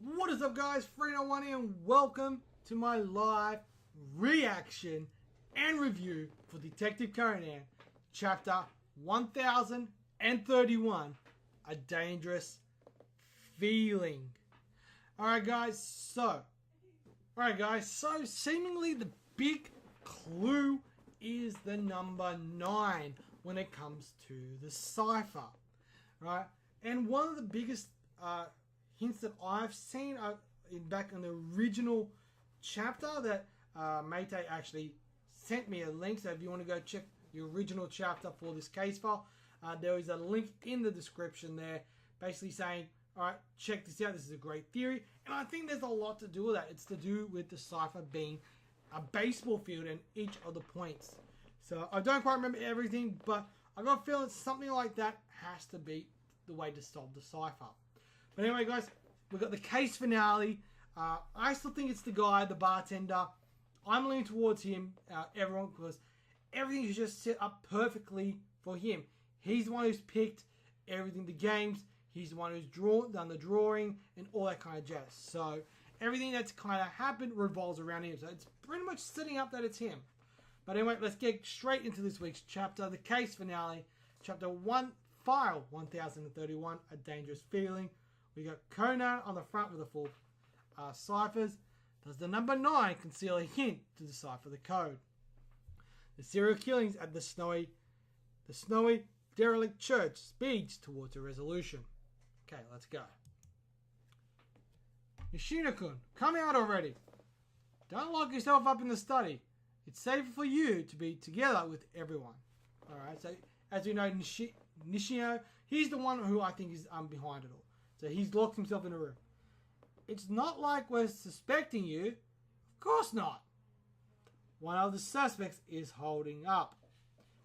What is up, guys? Frino1 here, and welcome to my live reaction and review for Detective Conan, chapter 1031, A Dangerous Feeling. Alright guys, so seemingly the big clue is the number 9 when it comes to the cipher. Right? And one of the biggest hints that I've seen back in the original chapter that Mate actually sent me a link, so if you want to go check the original chapter for this case file, there is a link in the description there basically saying, alright, check this out, this is a great theory. And I think there's a lot to do with that. It's to do with the cipher being a baseball field and each of the points. So I don't quite remember everything, but I got a feeling something like that has to be the way to solve the cipher. But anyway, guys, we've got the case finale. I still think it's the guy, the bartender. I'm leaning towards him, everyone, because everything is just set up perfectly for him. He's the one who's picked everything, the games. He's the one who's done the drawing and all that kind of jazz. So everything that's kind of happened revolves around him. So it's pretty much setting up that it's him. But anyway, let's get straight into this week's chapter, the case finale, chapter 1, file 1031, A Dangerous Feeling. We got Conan on the front with the full ciphers. Does the number 9 conceal a hint to decipher the code? The serial killings at the snowy derelict church speeds towards a resolution. Okay, let's go. Yoshino-kun, come out already. Don't lock yourself up in the study. It's safer for you to be together with everyone. Alright, so as you know, Nishino, he's the one who I think is behind it all. So he's locked himself in a room. It's not like we're suspecting you. Of course not. One of the suspects is holding up.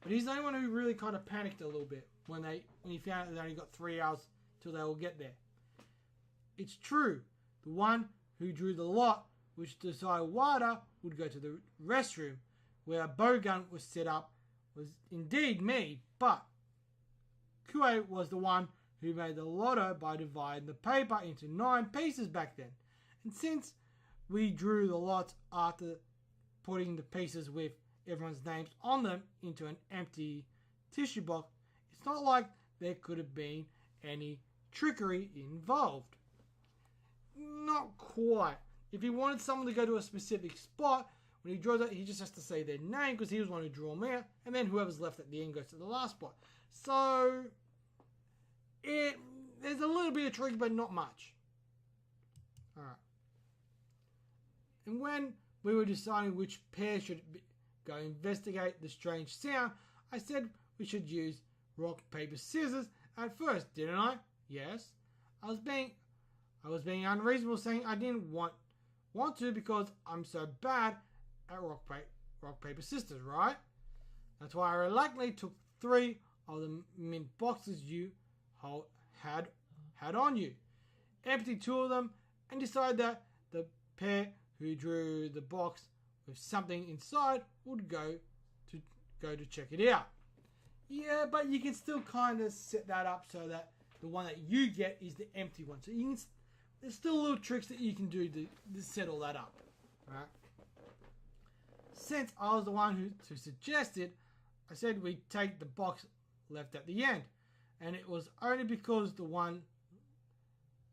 But he's the only one who really kind of panicked a little bit when he found out they only got 3 hours till they will get there. It's true. The one who drew the lot, which decided Wada would go to the restroom where a bow gun was set up, was indeed me, but Kue was the one who made the lotto by dividing the paper into 9 pieces back then. And since we drew the lots after putting the pieces with everyone's names on them into an empty tissue box, it's not like there could have been any trickery involved. Not quite. If he wanted someone to go to a specific spot, when he draws it, he just has to say their name because he was the one who drew them out, and then whoever's left at the end goes to the last spot. So there's a little bit of trick, but not much. Alright. And when we were deciding which pair should go investigate the strange sound, I said we should use rock, paper, scissors at first, didn't I? Yes. I was being unreasonable, saying I didn't want to because I'm so bad at rock, paper, scissors, right? That's why I reluctantly took 3 of the mint boxes you had on you, emptied 2 of them, and decided that the pair who drew the box with something inside would go to check it out. Yeah, but you can still kind of set that up so that the one that you get is the empty one. So there's still little tricks that you can do to set all that up, right? Since I was the one who suggested, I said we'd take the box left at the end. And it was only because the one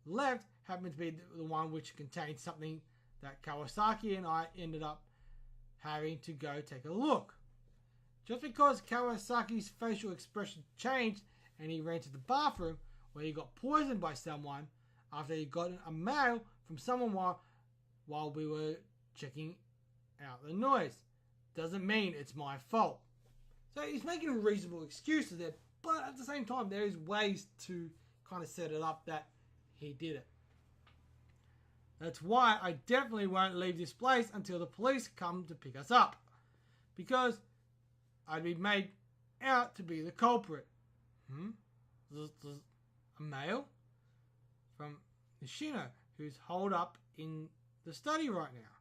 left happened to be the one which contained something that Kawasaki and I ended up having to go take a look. Just because Kawasaki's facial expression changed and he ran to the bathroom where he got poisoned by someone after he got a mail from someone while we were checking out the noise, doesn't mean it's my fault. So he's making reasonable excuses there. But at the same time, there is ways to kind of set it up that he did it. That's why I definitely won't leave this place until the police come to pick us up. Because I'd be made out to be the culprit. A mail from Nishino, who's holed up in the study right now.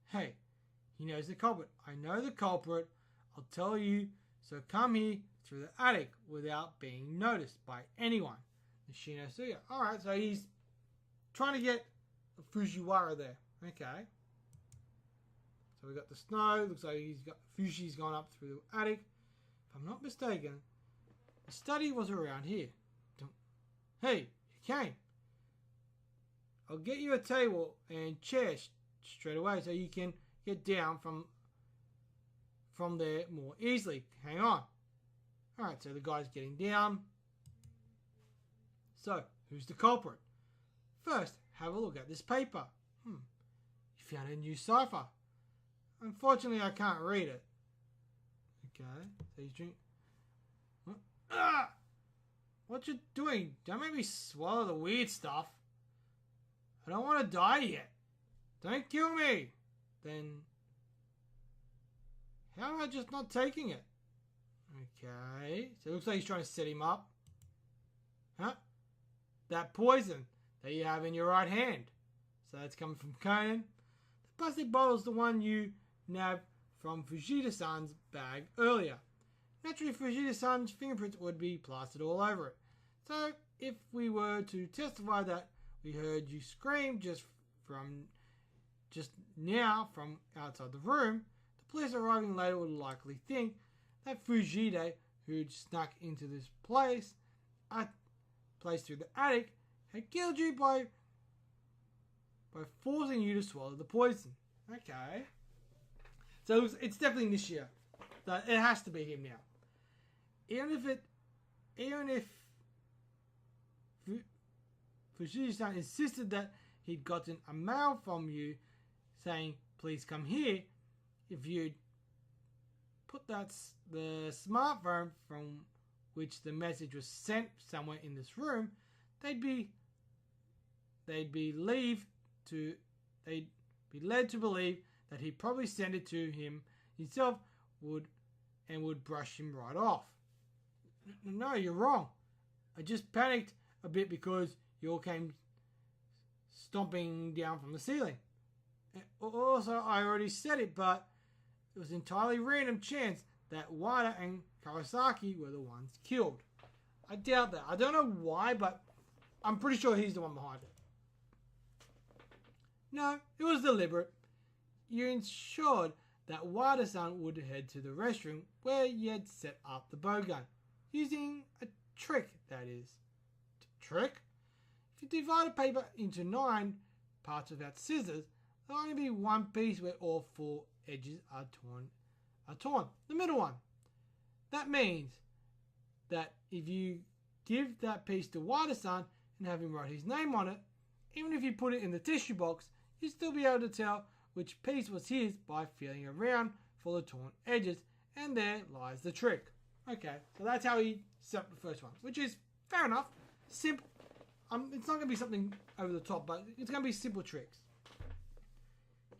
Hey, he knows the culprit. I know the culprit. I'll tell you, so come here through the attic without being noticed by anyone. Nishino Suya. Alright, so he's trying to get Fujiwara there. Okay. So we got the snow. Looks like Fushi's gone up through the attic. If I'm not mistaken, the study was around here. Hey, you came. I'll get you a table and chair straight away so you can get down from there more easily. Hang on. Alright, so the guy's getting down. So, who's the culprit? First, have a look at this paper. You found a new cipher. Unfortunately, I can't read it. Okay, so he's drinking. What you doing? Don't make me swallow the weird stuff. I don't want to die yet. Don't kill me. Then, how am I just not taking it? Okay, so it looks like he's trying to set him up. Huh? That poison that you have in your right hand. So that's coming from Conan. The plastic bottle is the one you nabbed from Fujita-san's bag earlier. Naturally, Fujita-san's fingerprints would be plastered all over it. So, if we were to testify that we heard you scream just now from outside the room, the police arriving later would likely think that Fujita, who'd snuck into this place through the attic, had killed you by forcing you to swallow the poison. Okay. So it's definitely Nishio. It has to be him now. Even if Fujita-san insisted that he'd gotten a mail from you saying, please come here, if you'd put the smartphone from which the message was sent somewhere in this room, they'd be led to believe that he probably sent it to him himself would brush him right off. No, you're wrong. I just panicked a bit because you all came stomping down from the ceiling. Also, I already said it, but it was entirely random chance that Wada and Kawasaki were the ones killed. I doubt that. I don't know why, but I'm pretty sure he's the one behind it. No, it was deliberate. You ensured that Wada-san would head to the restroom where you had set up the bow gun. Using a trick, that is. Trick? If you divide a paper into 9 parts without scissors, there'll only be one piece where all 4 edges are torn. The middle one. That means that if you give that piece to Wada-san and have him write his name on it, even if you put it in the tissue box, you'd still be able to tell which piece was his by feeling around for the torn edges, and there lies the trick. Okay, so that's how he set up the first one, which is fair enough. Simple. It's not going to be something over the top, but it's going to be simple tricks.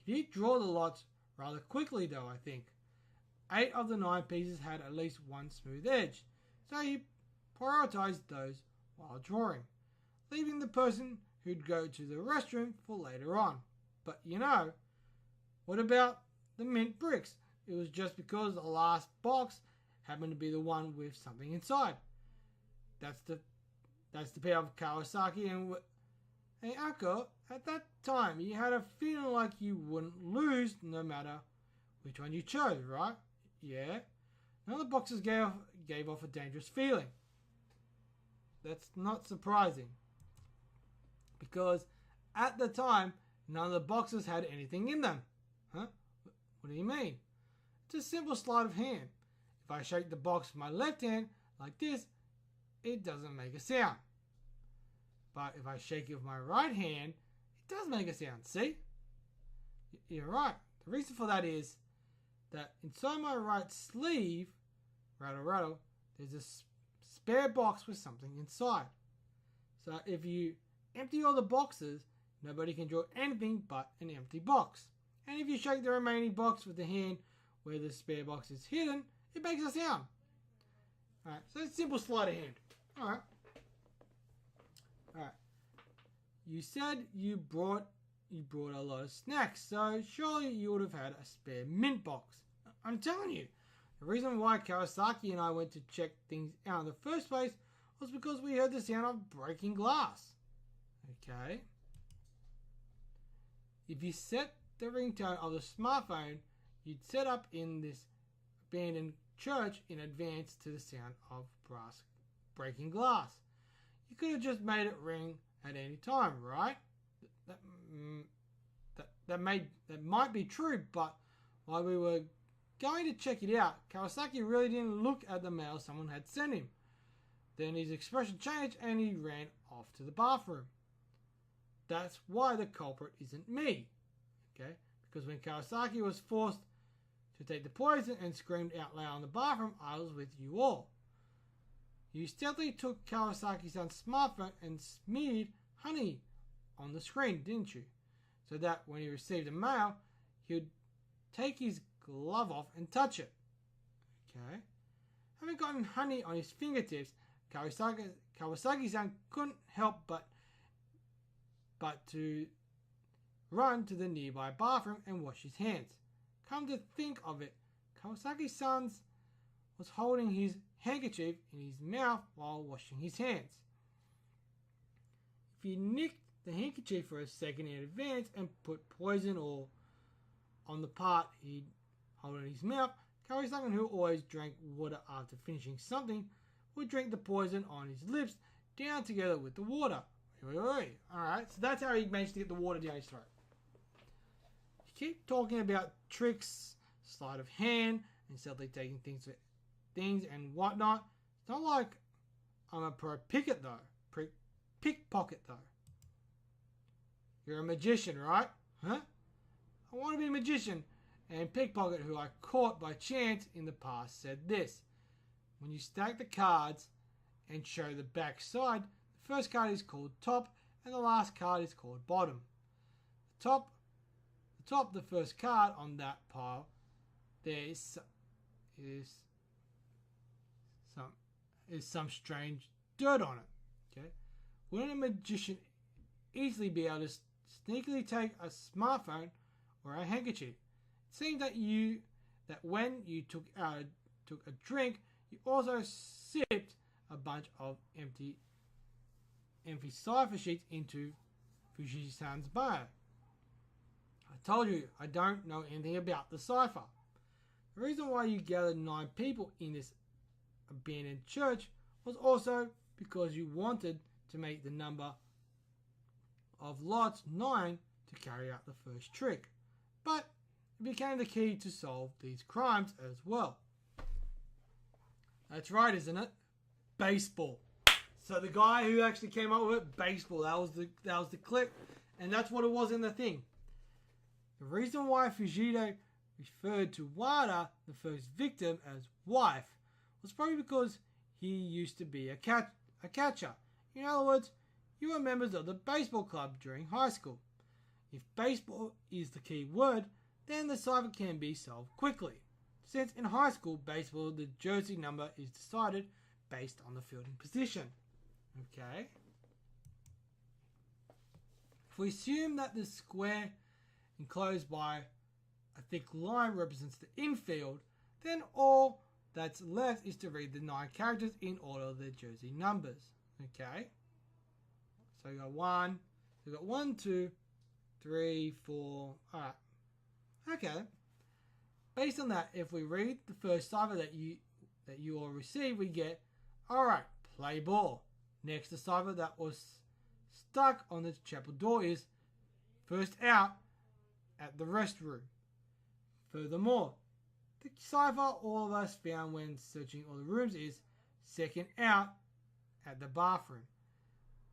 You draw the lots rather quickly though, I think. 8 of the 9 pieces had at least one smooth edge, so he prioritized those while drawing, leaving the person who'd go to the restroom for later on. But what about the mint bricks? It was just because the last box happened to be the one with something inside. That's the pair of Kawasaki and... Hey, Ako, at that time, you had a feeling like you wouldn't lose no matter which one you chose, right? Yeah. None of the boxes gave off a dangerous feeling. That's not surprising. Because at the time, none of the boxes had anything in them. Huh? What do you mean? It's a simple sleight of hand. If I shake the box with my left hand, like this, it doesn't make a sound. But if I shake it with my right hand, it does make a sound, see? You're right. The reason for that is that inside my right sleeve, rattle, there's a spare box with something inside. So if you empty all the boxes, nobody can draw anything but an empty box. And if you shake the remaining box with the hand where the spare box is hidden, it makes a sound. Alright, so it's simple sleight of hand. Alright. You said you brought a lot of snacks, so surely you would have had a spare mint box. I'm telling you, the reason why Kawasaki and I went to check things out in the first place was because we heard the sound of breaking glass. Okay. If you set the ringtone of the smartphone you'd set up in this abandoned church in advance to the sound of brass breaking glass, you could have just made it ring at any time, right? That might be true, but while we were going to check it out, Kawasaki really didn't look at the mail someone had sent him. Then his expression changed and he ran off to the bathroom. That's why the culprit isn't me. Okay? Because when Kawasaki was forced to take the poison and screamed out loud in the bathroom, I was with you all. You stealthily took Kawasaki-san's smartphone and smeared honey on the screen, didn't you? So that when he received the mail, he would take his glove off and touch it. Okay? Having gotten honey on his fingertips, Kawasaki-san couldn't help but to run to the nearby bathroom and wash his hands. Come to think of it, Kawasaki-san was holding his handkerchief in his mouth while washing his hands. If he nicked the handkerchief for a second in advance and put poison or on the part he'd hold in his mouth, Kawasaki, who always drank water after finishing something, would drink the poison on his lips down together with the water. Alright, so that's how he managed to get the water down his throat. You keep talking about tricks, sleight of hand, and stealthily taking things and whatnot. It's not like I'm a pro pickpocket though. You're a magician, right? Huh? I want to be a magician. And pickpocket, who I caught by chance in the past, said this. When you stack the cards and show the back side, the first card is called top and the last card is called bottom. The first card on that pile, there is some strange dirt on it. Okay, wouldn't a magician easily be able to sneakily take a smartphone or a handkerchief? It seems that when you took a drink, you also sipped a bunch of empty cipher sheets into Fujisan's bio. I told you I don't know anything about the cipher. The reason why you gathered 9 people in this abandoned church was also because you wanted to make the number of lots 9 to carry out the first trick. But it became the key to solve these crimes as well. That's right, isn't it? Baseball. So the guy who actually came up with it, baseball, that was the clip, and that's what it was in the thing. The reason why Fujita referred to Wada, the first victim, as wife was probably because he used to be a catcher. In other words, you were members of the baseball club during high school. If baseball is the key word, then the cipher can be solved quickly. Since in high school baseball, the jersey number is decided based on the fielding position. Okay. If we assume that the square enclosed by a thick line represents the infield, then all that's left is to read the 9 characters in order of their jersey numbers. Okay. So we got 1, 2, 3, 4. Alright. Okay. Based on that, if we read the first cipher that you all receive, we get, alright, play ball. Next, the cipher that was stuck on the chapel door is first out at the restroom. Furthermore, the cipher all of us found when searching all the rooms is second out at the bathroom.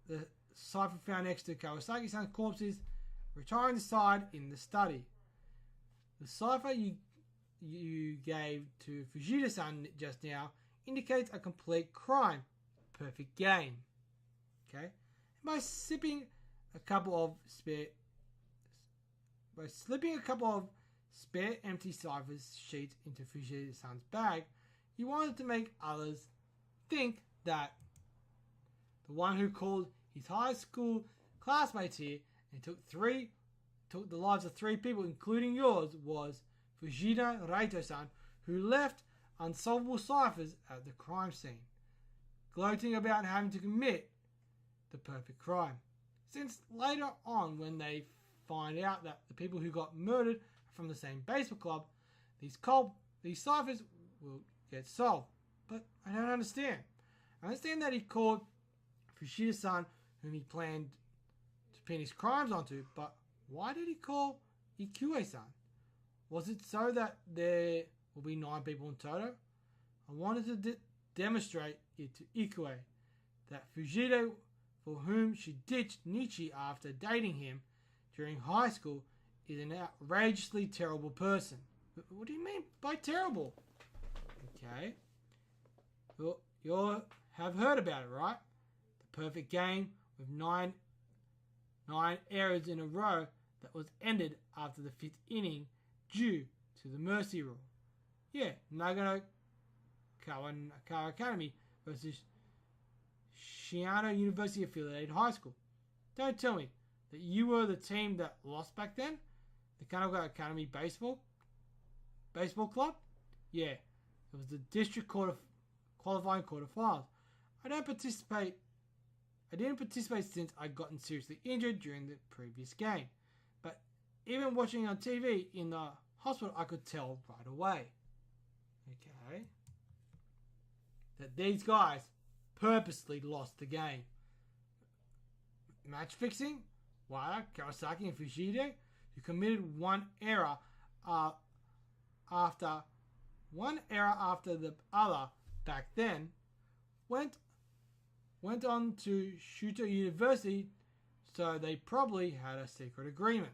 The cipher found next to Kawasaki-san's corpse is retiring the side in the study. The cipher you gave to Fujita-san just now indicates a complete crime. Perfect game. Okay? And by slipping a couple of spare empty cipher sheets into Fujita-san's bag, you wanted to make others think that the one who called his high school classmates here and took the lives of 3 people, including yours, was Fujita Raito-san, who left unsolvable ciphers at the crime scene, gloating about having to commit the perfect crime. Since later on, when they find out that the people who got murdered are from the same baseball club, these ciphers will get solved. But I don't understand. I understand that he called Fushida-san, whom he planned to pin his crimes onto, but why did he call Ikue-san? Was it so that there will be 9 people in total? I wanted to demonstrate it to Ikue that Fujita, for whom she ditched Nichi after dating him during high school, is an outrageously terrible person. What do you mean by terrible? Okay. Well, you have heard about it, right? The perfect game with nine errors in a row that was ended after the 5th inning due to the mercy rule. Yeah, Nagano Kawakara Academy versus Shiano University affiliated high school. Don't tell me that you were the team that lost back then? The Kanoga Academy baseball club? Yeah, it was the district qualifying quarterfinals. I didn't participate since I'd gotten seriously injured during the previous game. But even watching on TV in the hospital, I could tell right away. Okay. That these guys purposely lost the game. Match fixing? Why? Kawasaki and Fushida, who committed one error after the other back then, went on to Shuto University, so they probably had a secret agreement.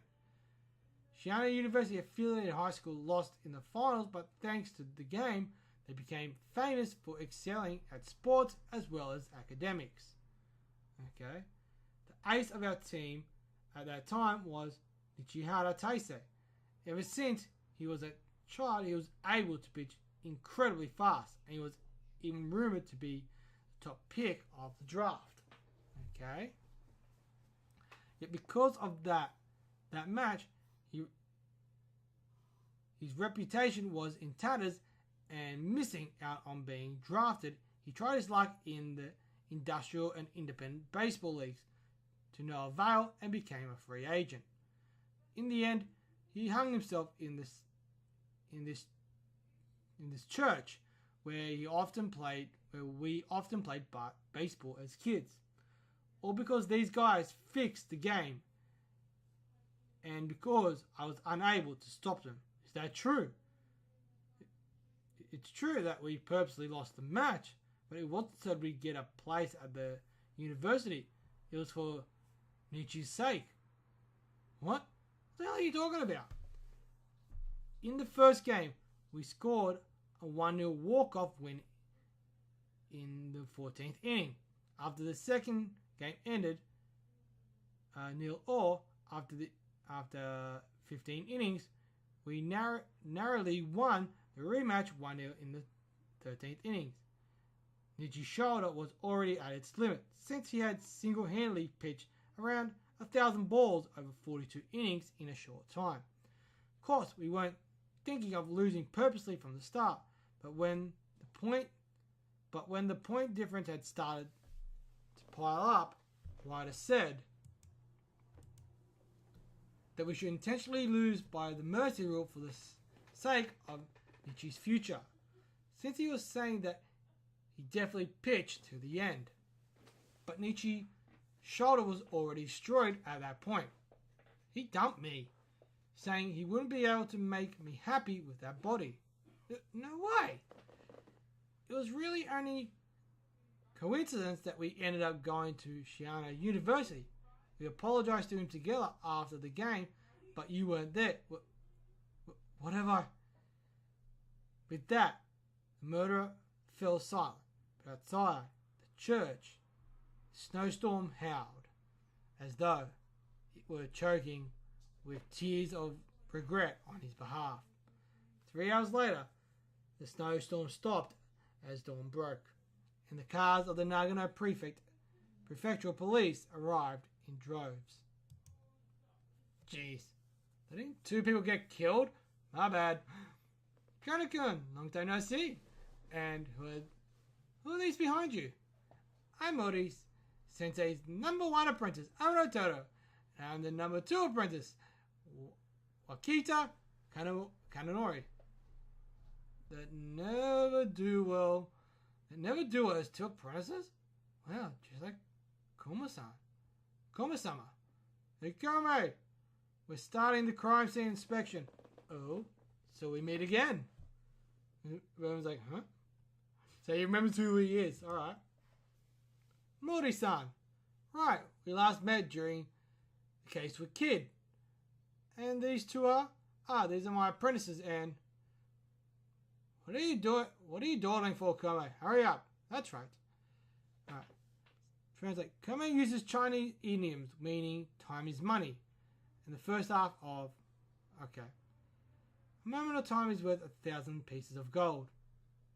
Shiano University affiliated high school lost in the finals, but thanks to the game, they became famous for excelling at sports as well as academics. Okay. The ace of our team at that time was Nichihara Taisei. Ever since he was a child, he was able to pitch incredibly fast, and he was even rumored to be the top pick of the draft. Okay. Yet because of that match, his reputation was in tatters, and missing out on being drafted, he tried his luck in the industrial and independent baseball leagues to no avail and became a free agent. In the end, he hung himself in this church where we often played baseball as kids. All because these guys fixed the game and because I was unable to stop them. Is that true? It's true that we purposely lost the match, but it wasn't so we'd get a place at the university. It was for Nichi's sake. What the hell are you talking about? In the first game, we scored a 1-0 walk-off win in the 14th inning. After the second game ended 0-0 after 15 innings, we narrowly won the rematch 1-0 in the 13th innings. Nichi's shoulder was already at its limit since he had single-handedly pitched around 1,000 balls over 42 innings in a short time. Of course, we weren't thinking of losing purposely from the start, but when the point difference had started to pile up, Ryder said that we should intentionally lose by the mercy rule for the sake of Nichi's future, since he was saying that he definitely pitched to the end. But Nichi's shoulder was already destroyed at that point. He dumped me, saying he wouldn't be able to make me happy with that body. No way! It was really only coincidence that we ended up going to Shiano University. We apologized to him together after the game, but you weren't there. What have I... With that, the murderer fell silent, but outside the church, the snowstorm howled, as though it were choking with tears of regret on his behalf. 3 hours later, the snowstorm stopped as dawn broke, and the cars of the Nagano prefectural police arrived in droves. Jeez, didn't 2 people get killed? My bad. Kono-kun, long time no see. And who are these behind you? I'm Mori, Sensei's #1 apprentice, Amuro Todo. And I'm the #2 apprentice, Wakita Kanonori. That never do well as two apprentices? Wow, just like Koma-sama. Hey, Kome! We're starting the crime scene inspection. Oh, so we meet again. Everyone's like, huh? So he remembers who he is. Alright. Mori-san. Right, we last met during the case with Kid. And these two are? These are my apprentices and... What are you dawdling for, Kome? Hurry up. That's right. Alright. Translate. Kome uses Chinese idioms, meaning time is money. In the first half of... Okay. A moment of time is worth 1,000 pieces of gold.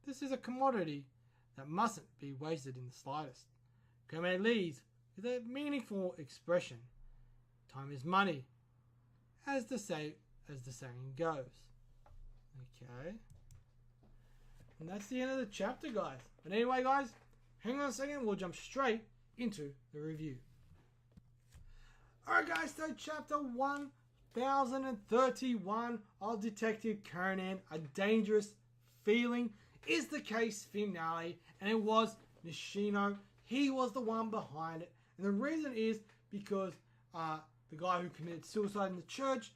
This is a commodity that mustn't be wasted in the slightest. Kome leads with a meaningful expression. Time is money, as the saying goes. Okay. And that's the end of the chapter, guys. But anyway, guys, hang on a second. We'll jump straight into the review. Alright, guys. So chapter 1031 of Detective Conan, A Dangerous Feeling, is the case finale. And it was Nishino. He was the one behind it. And the reason is because the guy who committed suicide in the church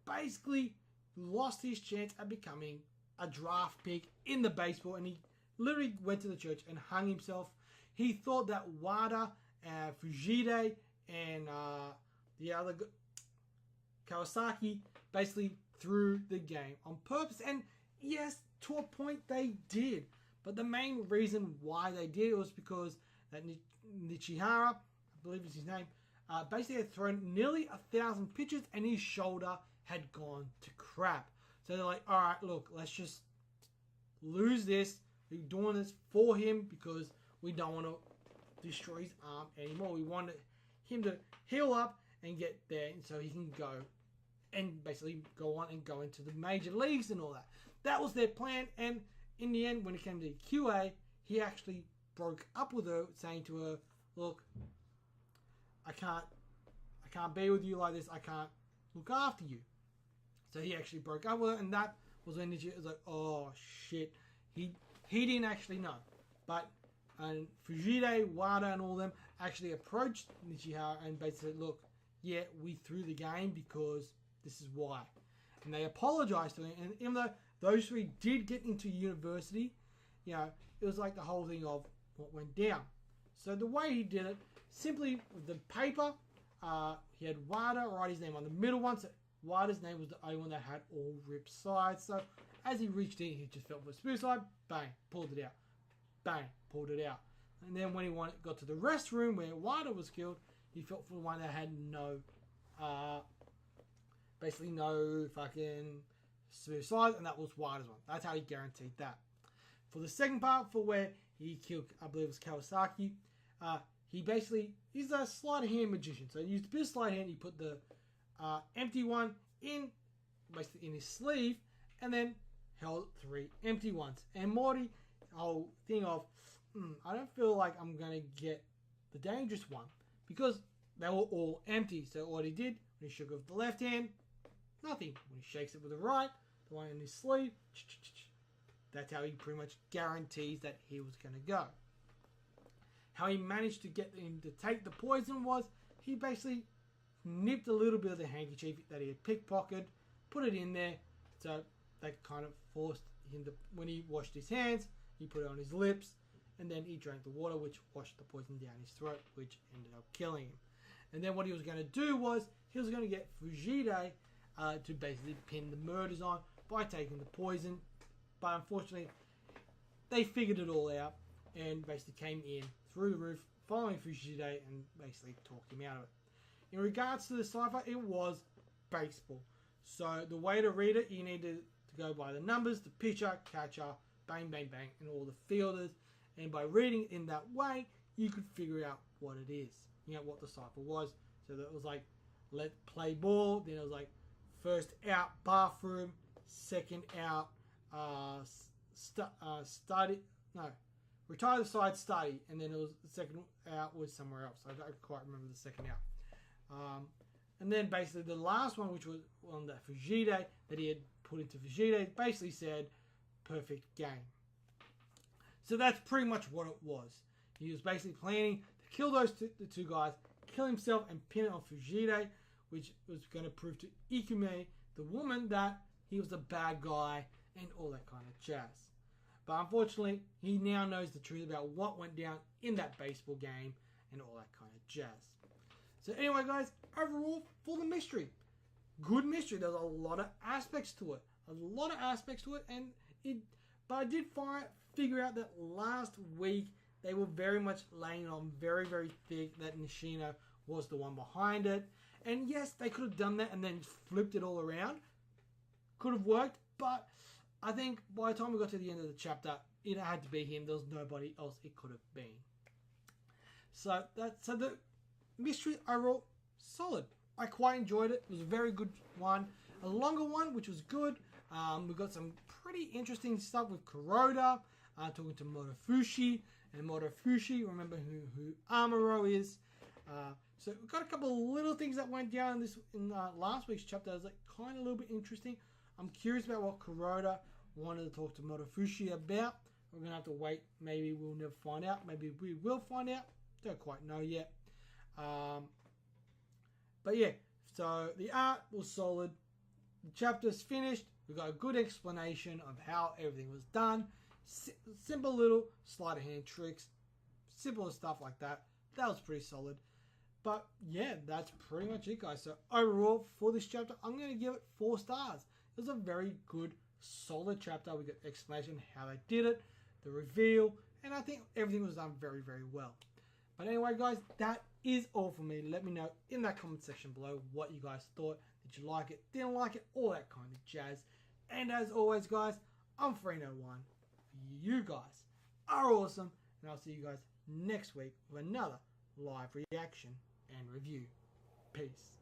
basically lost his chance at becoming a draft pick in the baseball, and he literally went to the church and hung himself. He thought that Wada, Fujide, and the other Kawasaki basically threw the game on purpose, and yes, to a point they did. But the main reason why they did it was because that Nichihara, I believe is his name, basically had thrown nearly 1,000 pitches and his shoulder had gone to crap. So they're like, alright, look, let's just lose this. We're doing this for him because we don't want to destroy his arm anymore. We want him to heal up and get there so he can go and basically go on and go into the major leagues and all that. That was their plan, and in the end, when it came to QA, he actually broke up with her, saying to her, look, I can't be with you like this. I can't look after you. So he actually broke up with her, and that was when Nichihara was like, oh shit. He didn't actually know. But Fujide, Wada, and all them actually approached Nichihara and basically said, look, yeah, we threw the game because this is why. And they apologized to him. And even though those three did get into university, you know, it was like the whole thing of what went down. So the way he did it, simply with the paper, he had Wada write his name on the middle one. So Wada's name was the only one that had all ripped sides. So as he reached in, he just felt for the suicide. Bang, pulled it out. Bang, pulled it out. And then when he got to the restroom where Wada was killed, he felt for the one that had no, basically no fucking suicide, and that was Wada's one. That's how he guaranteed that. For the second part, for where he killed, I believe it was Kawasaki, he's a sleight of hand magician. So he used a bit of sleight of hand. He put the empty one basically in his sleeve, and then held 3 empty ones. And Mori, whole thing of, I don't feel like I'm gonna get the dangerous one because they were all empty. So what he did, when he shook it with the left hand, nothing. When he shakes it with the right, the one in his sleeve, that's how he pretty much guarantees that he was gonna go. How he managed to get him to take the poison was he basically nipped a little bit of the handkerchief that he had pickpocketed, put it in there, so that kind of forced him to, when he washed his hands, he put it on his lips, and then he drank the water, which washed the poison down his throat, which ended up killing him. And then what he was going to do was, he was going to get Fujide to basically pin the murders on by taking the poison, but unfortunately, they figured it all out, and basically came in through the roof, following Fujide, and basically talked him out of it. In regards to the cipher, it was baseball. So the way to read it, you needed to go by the numbers, the pitcher, catcher, bang, bang, bang, and all the fielders. And by reading it in that way, you could figure out what it is. You know, what the cipher was. So that was like, play ball. Then it was like, first out, bathroom. Second out, retire the side, study. And then it was, the second out was somewhere else. I don't quite remember the second out. And then basically the last one, which was on that Fujita that he had put into Fujita, basically said, perfect game. So that's pretty much what it was. He was basically planning to kill the two guys, kill himself and pin it on Fujita, which was going to prove to Ikume, the woman, that he was a bad guy and all that kind of jazz. But unfortunately, he now knows the truth about what went down in that baseball game and all that kind of jazz. So anyway, guys, overall, for the mystery, good mystery. There's a lot of aspects to it. But I did figure out that last week they were very much laying on very, very thick that Nishino was the one behind it. And yes, they could have done that and then flipped it all around. Could have worked, but I think by the time we got to the end of the chapter, it had to be him. There was nobody else it could have been. So the mystery overall, solid. I quite enjoyed it. It was a very good one. A longer one, which was good. We got some pretty interesting stuff with Kuroda, talking to Motofushi. And Motofushi, remember who Amuro is. So we got a couple of little things that went down in last week's chapter. That was like kind of a little bit interesting. I'm curious about what Kuroda wanted to talk to Motofushi about. We're going to have to wait. Maybe we'll never find out. Maybe we will find out. Don't quite know yet. But yeah, so the art was solid. The chapter's finished. We got a good explanation of how everything was done. Simple little sleight of hand tricks. Simple stuff like that. That was pretty solid. But yeah, that's pretty much it, guys. So overall, for this chapter, I'm going to give it 4 stars. It was a very good, solid chapter. We got explanation how they did it, the reveal, and I think everything was done very, very well. But anyway, guys, that is all for me. Let me know in that comment section below what you guys thought. Did you like it? Didn't like it? All that kind of jazz. And as always, guys, I'm Freno1. You guys are awesome. And I'll see you guys next week with another live reaction and review. Peace.